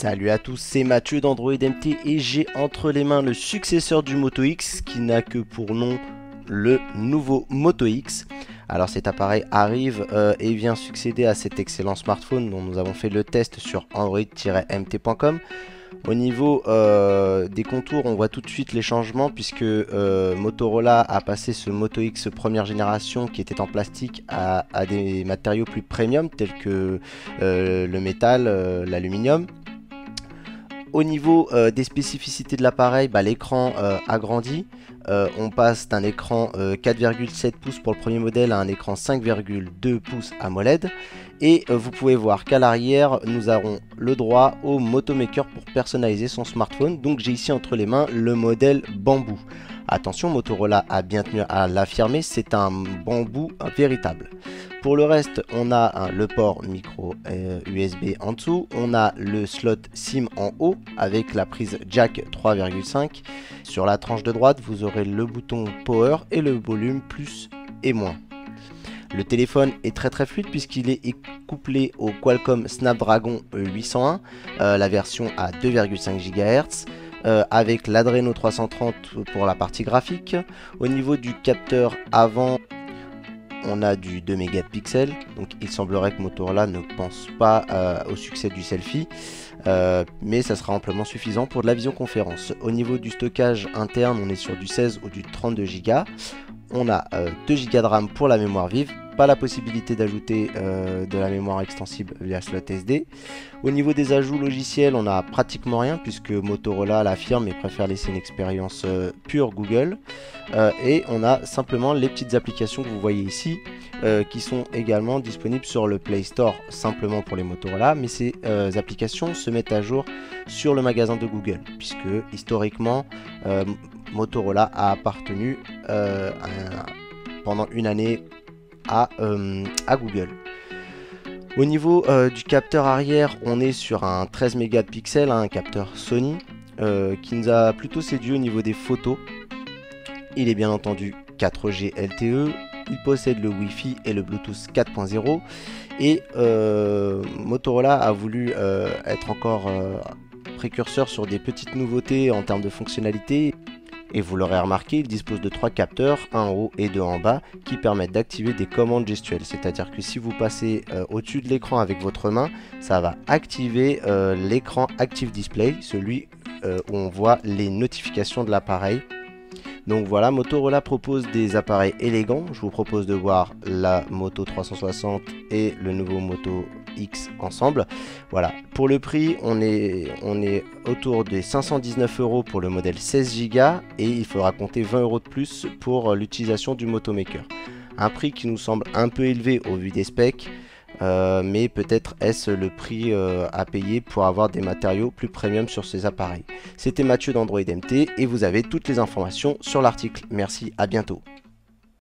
Salut à tous, c'est Mathieu d'Android MT et j'ai entre les mains le successeur du Moto X qui n'a que pour nom le nouveau Moto X. Alors cet appareil arrive et vient succéder à cet excellent smartphone dont nous avons fait le test sur android-mt.com. Au niveau des contours, on voit tout de suite les changements puisque Motorola a passé ce Moto X première génération qui était en plastique à des matériaux plus premium tels que le métal, l'aluminium. Au niveau des spécificités de l'appareil, l'écran a grandi. On passe d'un écran 4,7 pouces pour le premier modèle à un écran 5,2 pouces AMOLED. Et vous pouvez voir qu'à l'arrière, nous aurons le droit au Moto Maker pour personnaliser son smartphone. Donc j'ai ici entre les mains le modèle bambou. Attention, Motorola a bien tenu à l'affirmer, c'est un bambou véritable. Pour le reste, on a le port micro USB en dessous, on a le slot SIM en haut avec la prise jack 3,5. Sur la tranche de droite, vous aurez le bouton power et le volume plus et moins. Le téléphone est très fluide puisqu'il est couplé au Qualcomm Snapdragon 801, la version à 2,5 GHz. Avec l'Adreno 330 pour la partie graphique. Au niveau du capteur avant, on a du 2 mégapixels, donc il semblerait que Motorola ne pense pas au succès du selfie, mais ça sera amplement suffisant pour de la visioconférence. Au niveau du stockage interne, on est sur du 16 ou du 32 Go. On a 2 Go de RAM pour la mémoire vive, pas la possibilité d'ajouter de la mémoire extensible via slot SD. Au niveau des ajouts logiciels, on a pratiquement rien puisque Motorola l'affirme et préfère laisser une expérience pure Google. Et on a simplement les petites applications que vous voyez ici qui sont également disponibles sur le Play Store simplement pour les Motorola, mais ces applications se mettent à jour sur le magasin de Google puisque historiquement Motorola a appartenu pendant une année à Google. Au niveau du capteur arrière, on est sur un 13 mégapixels, un capteur Sony qui nous a plutôt séduit au niveau des photos. Il est bien entendu 4G LTE, il possède le Wi-Fi et le Bluetooth 4.0 et Motorola a voulu être encore précurseur sur des petites nouveautés en termes de fonctionnalités. Et vous l'aurez remarqué, il dispose de 3 capteurs, un en haut et 2 en bas, qui permettent d'activer des commandes gestuelles. C'est-à-dire que si vous passez au-dessus de l'écran avec votre main, ça va activer l'écran Active Display, celui où on voit les notifications de l'appareil. Donc voilà, Motorola propose des appareils élégants. Je vous propose de voir la Moto 360 et le nouveau Moto X ensemble. Voilà, pour le prix, on est autour des 519 € pour le modèle 16 Go et il faudra compter 20 € de plus pour l'utilisation du Moto Maker. Un prix qui nous semble un peu élevé au vu des specs. Mais peut-être est-ce le prix à payer pour avoir des matériaux plus premium sur ces appareils. C'était Mathieu d'Android MT et vous avez toutes les informations sur l'article. Merci, à bientôt.